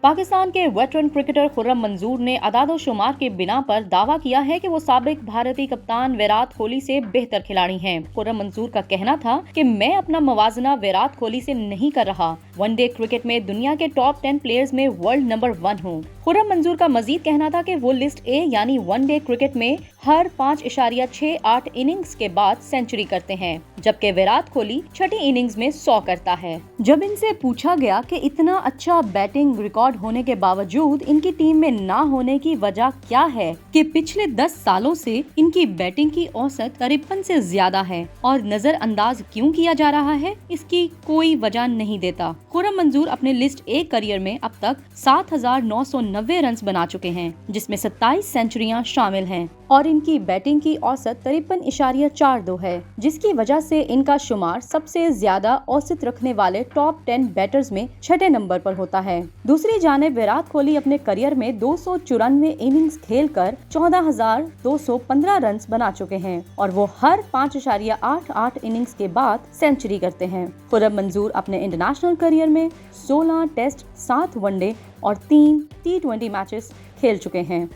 पाकिस्तान के veteran cricketer Khurram मंजूर ने अदाद-ओ-शुमार के बिना पर दावा किया है कि वो साबिक भारतीय कप्तान विराट कोहली से बेहतर खिलाड़ी हैं। खुर्रम मंजूर का कहना था कि मैं अपना मवाजना विराट कोहली से नहीं कर रहा। वनडे क्रिकेट में दुनिया के टॉप 10 प्लेयर्स में वर्ल्ड नंबर 1 हूँ। खुर्रम मंजूर का मजीद कहना था कि वो लिस्ट ए यानी वनडे क्रिकेट में हर 5.68 इनिंग्स के बाद सेंचुरी करते हैं, जबकि विराट कोहली छठी इनिंग्स में 100 करता है। जब इनसे पूछा गया कि इतना अच्छा बैटिंग रिकॉर्ड होने के बावजूद इनकी टीम में ना होने की वजह क्या है कि पिछले 10 सालों से इनकी बैटिंग की औसत 53 से ज्यादा है और नजरअंदाज क्यों किया जा रहा है, इसकी कोई वजह नहीं देता। खुर्रम मंजूर अपने लिस्ट ए करियर में अब तक 7,990 रन बना चुके हैं, जिसमें 27 सेंचुरियां शामिल हैं और इनकी बैटिंग की औसत 53.42 है, जिसकी वजह से इनका शुमार सबसे ज्यादा औसत रखने वाले टॉप 10 बैटर्स में छठे नंबर पर होता है। दूसरी जानिब विराट कोहली अपने करियर में 294 इनिंग्स खेलकर 14,215 रन बना चुके हैं और वो हर 5.88 इनिंग्स के बाद सेंचुरी करते हैं। खुर्रम मंजूर अपने इंटरनेशनल करियर में 16 टेस्ट, 7 वनडे और 3 T20 मैचेस खेल चुके हैं।